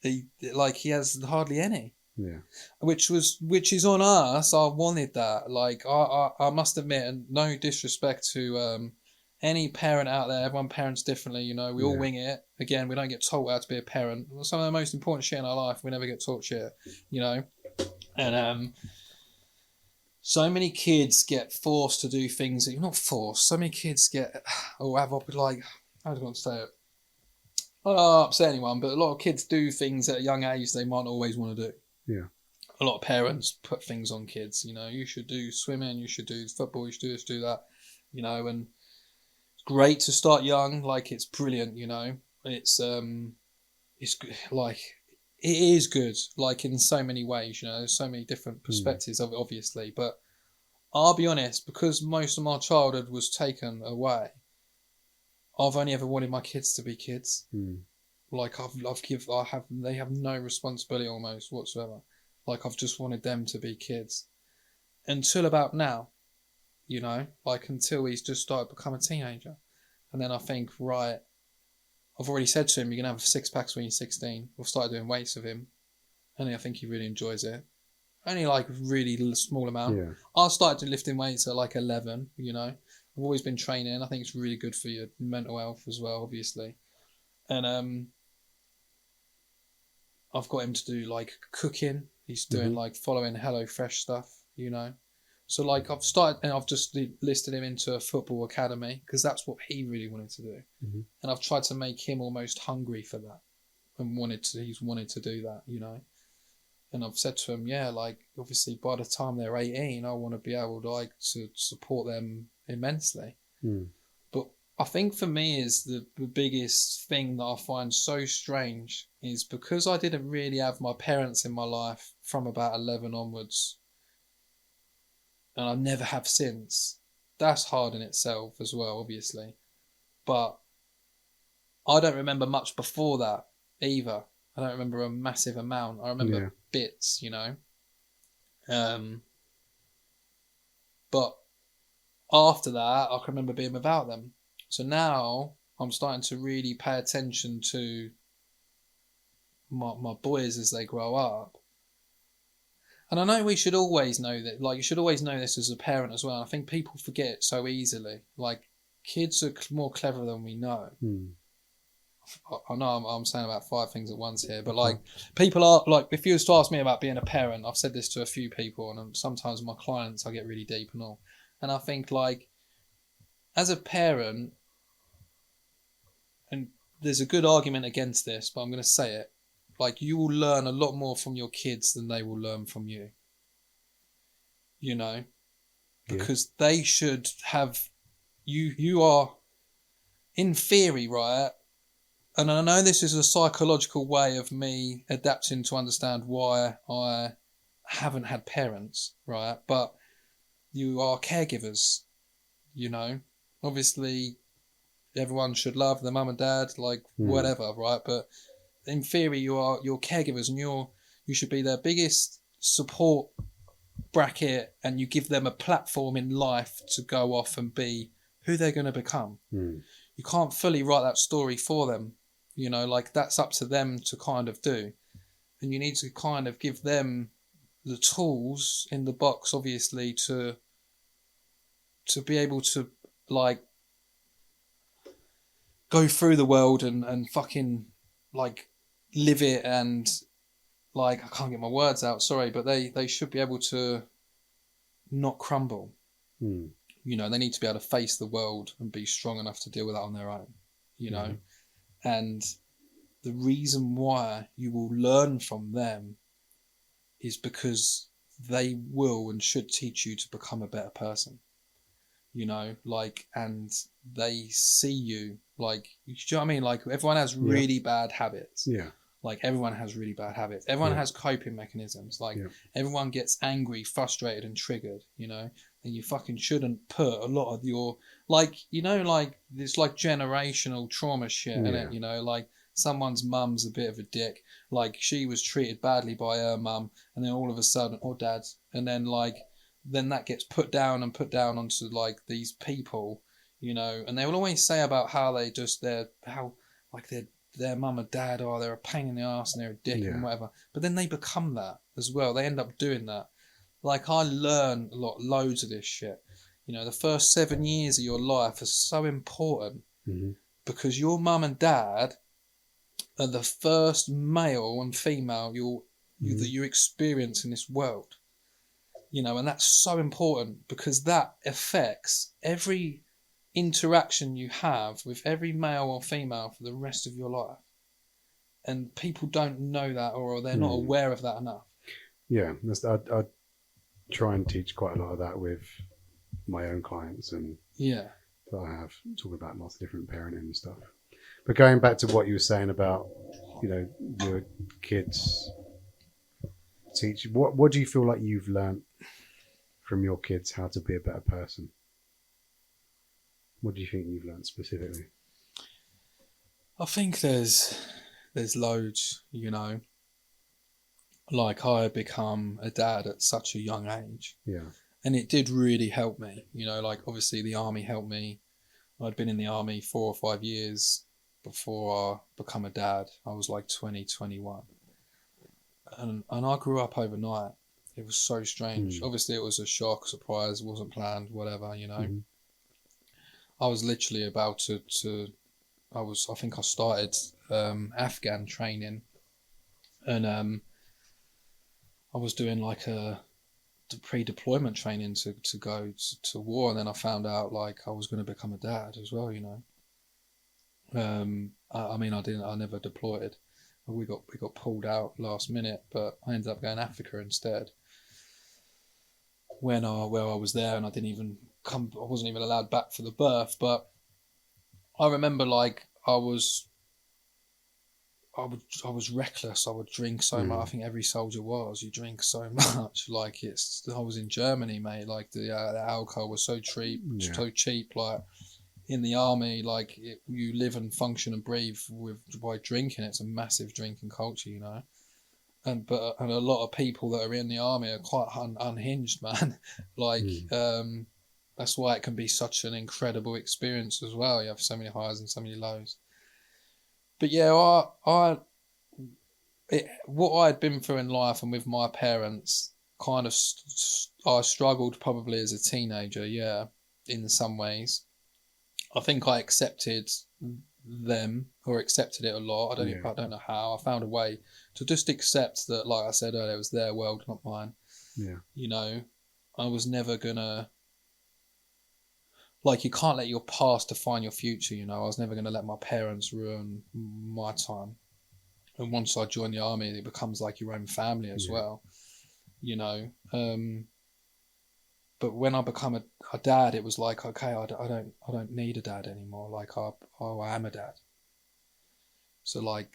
he has hardly any. Yeah. Which is on us. I wanted that. Like, I must admit, and no disrespect to any parent out there, everyone parents differently, you know, we all Yeah. wing it. Again, we don't get taught how to be a parent. Some of the most important shit in our life, we never get taught shit, you know. And so many kids get forced to do things that you're not forced. So many kids get, or have, like, how do I want to say it? I don't upset anyone, but a lot of kids do things at a young age they might not always want to do. Yeah. A lot of parents put things on kids, you know, you should do swimming, you should do football, you should do this, do that, you know, and it's great to start young, like it's brilliant, you know. It's like it is good, like in so many ways, you know, there's so many different perspectives of it, obviously, but I'll be honest, because most of my childhood was taken away, I've only ever wanted my kids to be kids. Like they have no responsibility almost whatsoever. Like I've just wanted them to be kids until about now, you know, like until he's just started to become a teenager. And then I think, right, I've already said to him, you're going to have 6 packs when you're 16. We've started doing weights with him. And I think he really enjoys it. Only like really small amount. Yeah. I started lifting weights at like 11, you know. I've always been training. I think it's really good for your mental health as well, obviously. And I've got him to do like cooking. He's doing like following HelloFresh stuff, you know. So like I've started and I've just listed him into a football academy because that's what he really wanted to do. And I've tried to make him almost hungry for that and he's wanted to do that, you know. And I've said to him, yeah, like obviously by the time they're 18, I want to be able to support them immensely. But I think for me is the biggest thing that I find so strange is because I didn't really have my parents in my life from about 11 onwards, and I never have since. That's hard in itself as well, obviously. But I don't remember much before that either. I don't remember a massive amount. I remember bits, you know. But after that, I can remember being without them. So now I'm starting to really pay attention to my boys as they grow up. And I know we should always know that, like you should always know this as a parent as well. I think people forget it so easily. Like kids are more clever than we know. I know I'm saying about 5 things at once here, but like people are like, if you was to ask me about being a parent, I've said this to a few people, and sometimes my clients I get really deep and all, and I think like as a parent, and there's a good argument against this, but I'm going to say it, like you will learn a lot more from your kids than they will learn from you, you know, because they should have you are in theory, right? And I know this is a psychological way of me adapting to understand why I haven't had parents, right? But you are caregivers, you know. Obviously, everyone should love their mum and dad, like whatever, right? But in theory, you're caregivers, and you should be their biggest support bracket, and you give them a platform in life to go off and be who they're going to become. You can't fully write that story for them. You know, like that's up to them to kind of do. And you need to kind of give them the tools in the box, obviously, to be able to, like, go through the world and fucking, like, live it and, like, I can't get my words out, sorry, but they should be able to not crumble. You know, they need to be able to face the world and be strong enough to deal with that on their own, you know. And the reason why you will learn from them is because they will and should teach you to become a better person, you know, like, and they see you, like, you know what I mean? Like, everyone has really bad habits. Like, everyone has really bad habits. Everyone has coping mechanisms. Like, everyone gets angry, frustrated, and triggered, you know? And you fucking shouldn't put a lot of your, like, you know, like, it's like generational trauma shit, innit? You know, like, someone's mum's a bit of a dick. Like, she was treated badly by her mum, and then all of a sudden, or dad, and then, like, then that gets put down onto, like, these people, you know? And they will always say about how they just, their mum and dad are, they're a pain in the ass and they're a dick and whatever. But then they become that as well. They end up doing that. Like, I learn loads of this shit, You know, the first 7 years of your life are so important Mm-hmm. because your mum and dad are the first male and female that you experience in this world. You know, and that's so important because that affects every interaction you have with every male or female for the rest of your life. And people don't know that, or they're not aware of that enough. Yeah, I try and teach quite a lot of that with my own clients and Yeah. that I have, talk about lots of different parenting and stuff. But going back to what you were saying about, you know, your kids teach, what do you feel like you've learned from your kids how to be a better person? What do you think you've learned specifically? I think there's loads, you know. Like I had become a dad at such a young age. Yeah. And it did really help me. You know, like obviously the army helped me. I'd been in the army 4 or 5 years before I become a dad. I was like 20, 21. And I grew up overnight. It was so strange. Obviously it was a shock, surprise, wasn't planned, whatever, you know. I was literally about I think I started Afghan training, and I was doing like a pre-deployment training to go to war, and then I found out like I was going to become a dad as well, you know. I mean, I never deployed. We got pulled out last minute, but I ended up going to Africa instead. Where I was there, and I wasn't even allowed back for the birth. But I remember like I was reckless. I would drink so much. I think every soldier was. You drink so much. Like I was in Germany, mate. Like the alcohol was so cheap, Like in the army, like you live and function and breathe by drinking. It's a massive drinking culture, you know. And a lot of people that are in the army are quite unhinged, man. Like that's why it can be such an incredible experience as well. You have so many highs and so many lows. But yeah, what I'd been through in life and with my parents, kind of, I struggled probably as a teenager. Yeah, in some ways, I think I accepted them or accepted it a lot. I don't know how. I found a way to just accept that, like I said earlier, it was their world, not mine. Yeah. You know, I was never gonna. Like, you can't let your past define your future, you know. I was never going to let my parents ruin my time. And once I joined the army, it becomes like your own family as well, you know. But when I become a dad, it was like, okay, I don't need a dad anymore. Like, I am a dad. So, like,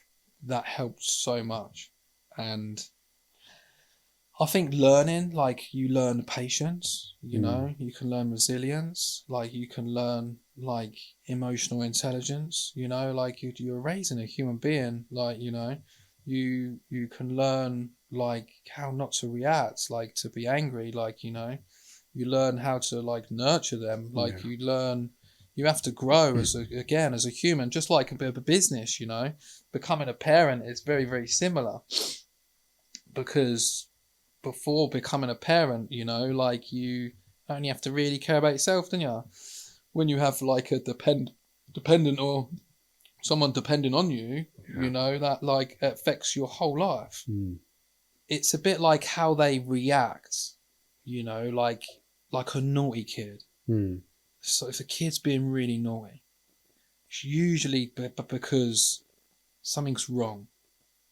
that helped so much. And I think learning, like you learn patience, you know, you can learn resilience, like you can learn like emotional intelligence, you know, like you're raising a human being, like, you know, you can learn like how not to react, like to be angry, like, you know, you learn how to like nurture them, like you learn, you have to grow as a human, just like a bit of a business, you know. Becoming a parent is very, very similar because before becoming a parent, you know, like you only have to really care about yourself, don't you? When you have like a dependent or someone depending on you, you know, that like affects your whole life. It's a bit like how they react, you know, like a naughty kid. So if a kid's being really naughty, it's usually because something's wrong.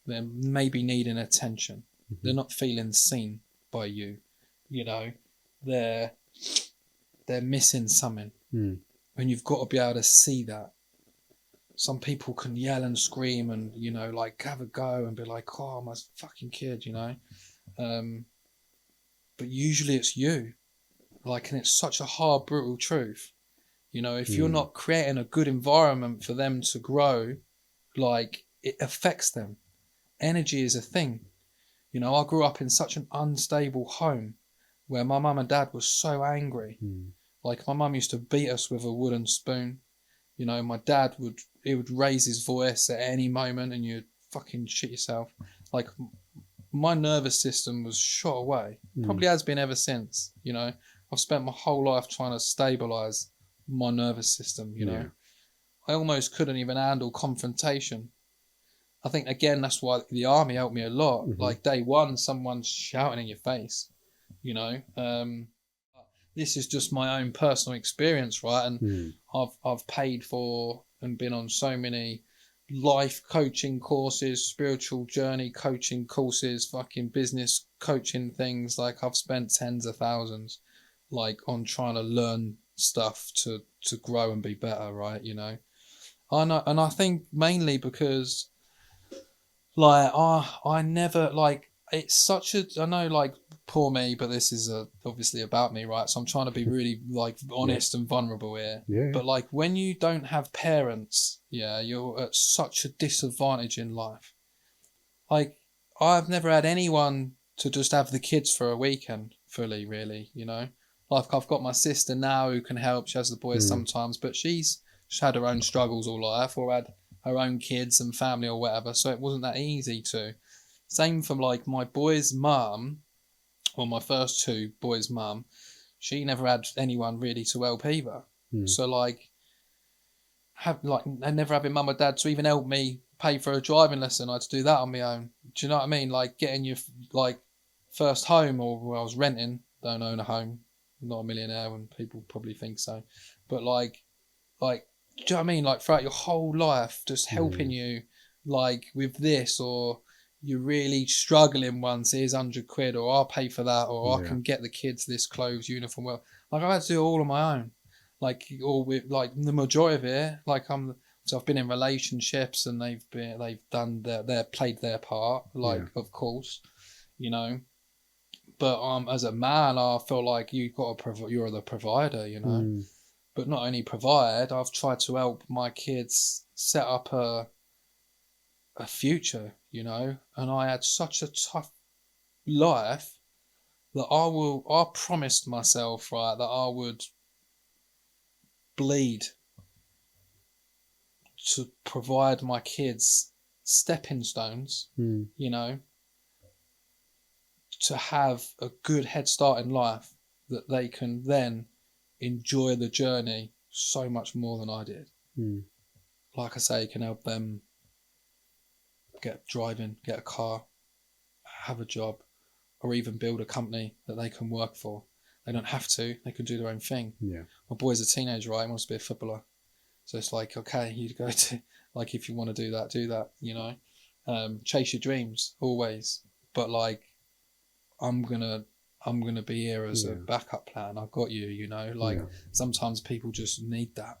They're maybe needing attention. They're not feeling seen by you, you know. They're missing something, and you've got to be able to see that. Some people can yell and scream and, you know, like have a go and be like, "Oh, my fucking kid," you know. But usually it's you, like, and it's such a hard, brutal truth. You know, if you're not creating a good environment for them to grow, like it affects them. Energy is a thing. You know, I grew up in such an unstable home where my mum and dad were so angry. Like, my mum used to beat us with a wooden spoon. You know, my dad would raise his voice at any moment and you'd fucking shit yourself. Like, my nervous system was shot away. Probably has been ever since, you know. I've spent my whole life trying to stabilize my nervous system, you know. I almost couldn't even handle confrontation. I think, again, that's why the army helped me a lot. Like, day one, someone's shouting in your face, you know. This is just my own personal experience, right? And I've paid for and been on so many life coaching courses, spiritual journey coaching courses, fucking business coaching things. Like, I've spent tens of thousands, like, on trying to learn stuff to grow and be better, right? You know, I know, and I think mainly because, like, I never, like, it's such a, I know, like, poor me, but this is obviously about me, right? So I'm trying to be really, like, honest and vulnerable here. But, like, when you don't have parents, you're at such a disadvantage in life. Like, I've never had anyone to just have the kids for a weekend fully, really, you know? Like, I've got my sister now who can help. She has the boys sometimes, but she's had her own struggles all life, or had her own kids and family or whatever, so it wasn't that easy to. Same from, like, my boy's mum, or my first two boys' mum, she never had anyone really to help either. So, like, never having mum or dad to even help me pay for a driving lesson, I had to do that on my own. Do you know what I mean? Like, getting your, like, first home, or where I was renting, don't own a home, I'm not a millionaire, and people probably think so, but like, do you know what I mean? Like, throughout your whole life, just helping you, like, with this, or you're really struggling once, here's 100 quid, or I'll pay for that, or I can get the kids this clothes, uniform. Well, like, I had to do it all on my own. Like, all with, like, the majority of it, like, so I've been in relationships, and they've done played their part, like, of course, you know. But as a man, I feel like you're the provider, you know. But not only provide, I've tried to help my kids set up a future, you know. And I had such a tough life that I promised myself, right, that I would bleed to provide my kids stepping stones, you know, to have a good head start in life, that they can then enjoy the journey so much more than I did. Like I say, can help them get a car, have a job, or even build a company that they can work for. They don't have to, they can do their own thing. My boy's a teenager, right? He wants to be a footballer. So it's like, okay, you go to, like, if you want to do that, you know. Chase your dreams, always. But, like, I'm gonna be here as a backup plan. I've got you, you know. Like, sometimes people just need that.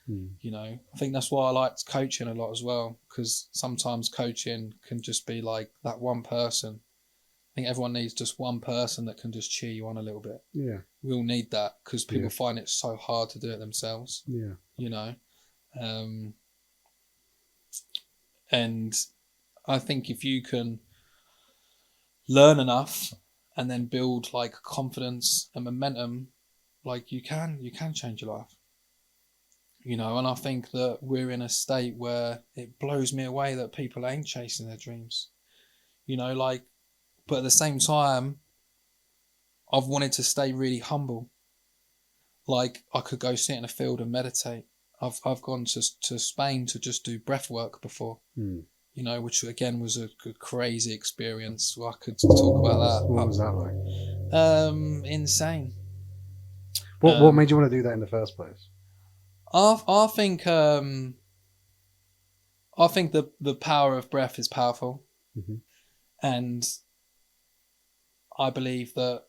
You know, I think that's why I liked coaching a lot as well, because sometimes coaching can just be like that one person. I think everyone needs just one person that can just cheer you on a little bit. We all need that, because people find it so hard to do it themselves. You know, and I think if you can learn enough and then build, like, confidence and momentum, like, you can change your life, you know. And I think that we're in a state where it blows me away that people ain't chasing their dreams, you know. Like, but at the same time, I've wanted to stay really humble. Like, I could go sit in a field and meditate. I've gone to Spain to just do breath work before, you know, which again was a crazy experience. I could talk about that. What was that like? Insane. What made you want to do that in the first place? I think the power of breath is powerful, and I believe that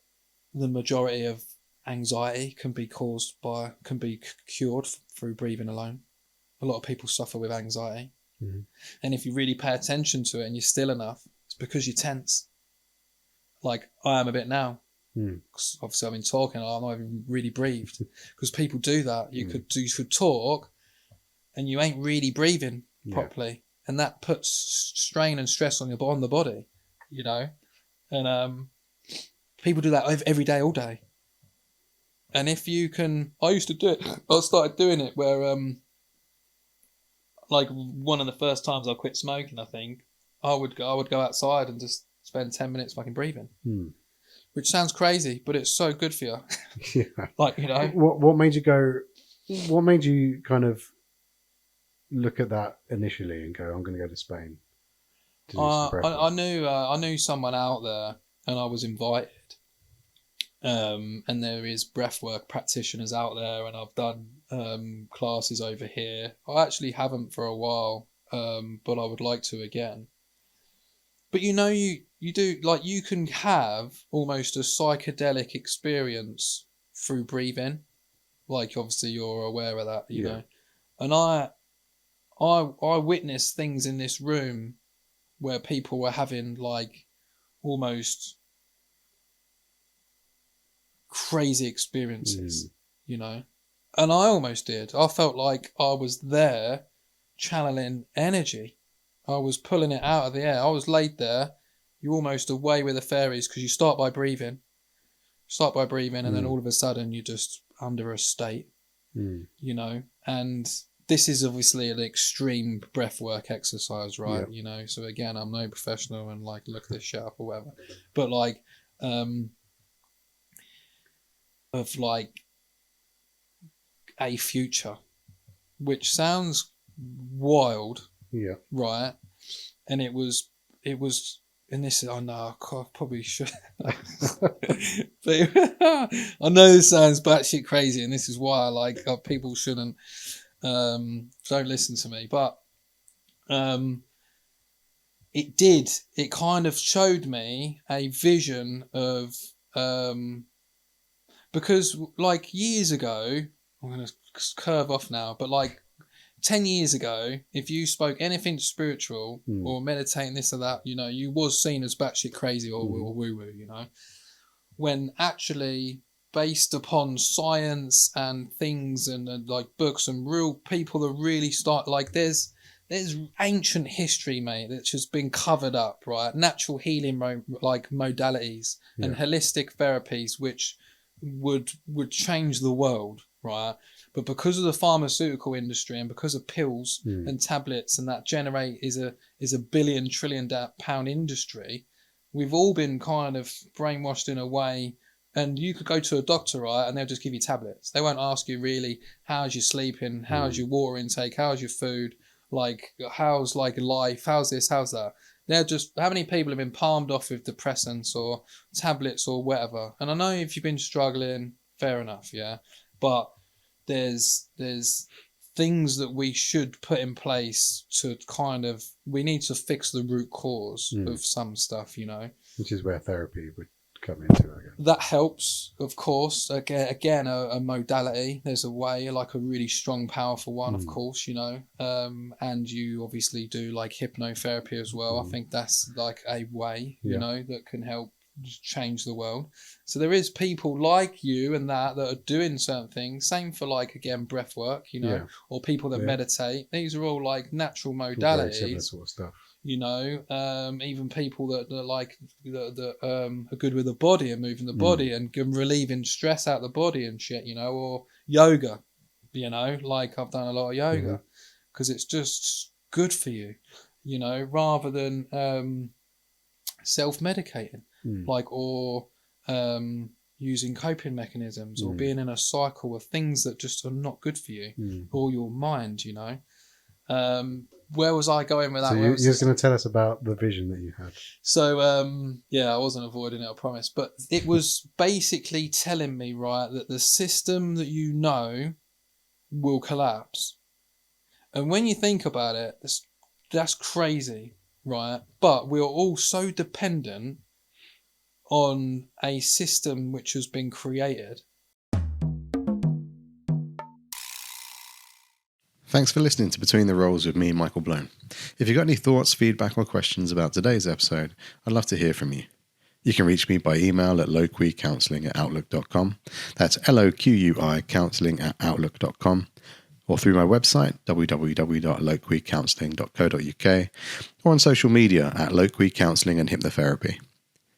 the majority of anxiety can be cured through breathing alone. A lot of people suffer with anxiety, and if you really pay attention to it and you're still enough, it's because you're tense. Like, I am a bit now. Because obviously I've been talking, I've not even really breathed. Because people do that. You could talk, and you ain't really breathing properly, and that puts strain and stress on the body, you know. And people do that every day, all day. And if you can, I used to do it. I started doing it where, like, one of the first times I quit smoking, I think I would go outside and just spend 10 minutes fucking breathing. which sounds crazy, but it's so good for you. Yeah. Like, you know, What made you go? What made you kind of look at that initially and go, I'm going to go to Spain to do some breath I work? knew someone out there, and I was invited. And there is breathwork practitioners out there, and I've done classes over here. I actually haven't for a while, but I would like to again. But you know, you do, like, you can have almost a psychedelic experience through breathing. Like, obviously you're aware of that, you Yeah. know. And I witnessed things in this room where people were having like almost crazy experiences, you know. And I almost did. I felt like I was there channeling energy. I was pulling it out of the air. I was laid there. You're almost away with the fairies because you start by breathing. And then all of a sudden you're just under a state, you know. And this is obviously an extreme breathwork exercise, right? Yeah. You know, so again, I'm no professional and like look this shit up or whatever. But like, of like a future, which sounds wild, Yeah. right? And it was, and this is, I know I probably should, but I know this sounds batshit crazy, and this is why I like people shouldn't, don't listen to me, but it kind of showed me a vision of, because like years ago, I'm going to curve off now, but like 10 years ago, if you spoke anything spiritual or meditating this or that, you know, you was seen as batshit crazy or woo-woo, you know, when actually based upon science and things and like books and real people that really start, like there's ancient history, mate, that's just been covered up, right? Natural healing like modalities and holistic therapies, which would change the world, right? But because of the pharmaceutical industry and because of pills and tablets and that generate is a billion trillion pound industry, we've all been kind of brainwashed in a way. And you could go to a doctor, right, and they'll just give you tablets. They won't ask you really how's your sleeping, how's your water intake, how's your food, like how's like life, how's this, how's that. They're just, how many people have been palmed off with depressants or tablets or whatever. And I know if you've been struggling, fair enough, yeah. But there's things that we should put in place to kind of, we need to fix the root cause of some stuff, you know. Which is where therapy would come into, I guess. That helps, of course. Again, a modality. There's a way, like a really strong, powerful one, of course, you know. And you obviously do like hypnotherapy as well. I think that's like a way, you know, that can help change the world. So there is people like you and that are doing certain things. Same for like, again, breath work, you know, or people that meditate. These are all like natural modalities. Very similar sort of stuff. You know, even people that like that are good with the body and moving the body and relieving stress out the body and shit, you know, or yoga, you know, like I've done a lot of yoga because it's just good for you, you know, rather than self-medicating, like, or using coping mechanisms or being in a cycle of things that just are not good for you or your mind, you know. Where was I going with that? So you're just going to tell us about the vision that you had. So, I wasn't avoiding it, I promise. But it was basically telling me, right, that the system that you know will collapse. And when you think about it, that's crazy, right? But we're all so dependent on a system which has been created. Thanks for listening to Between the Rolls with me, Michael Blown. If you've got any thoughts, feedback or questions about today's episode, I'd love to hear from you. You can reach me by email at loquicounselling@outlook.com. That's LOQUI counselling@outlook.com, or through my website, www.loquicounselling.co.uk, or on social media at Loqui Counselling and Hypnotherapy.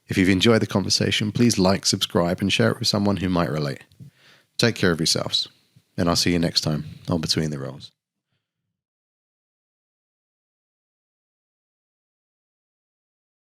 If you've enjoyed the conversation, please like, subscribe and share it with someone who might relate. Take care of yourselves, and I'll see you next time on Between the Rolls.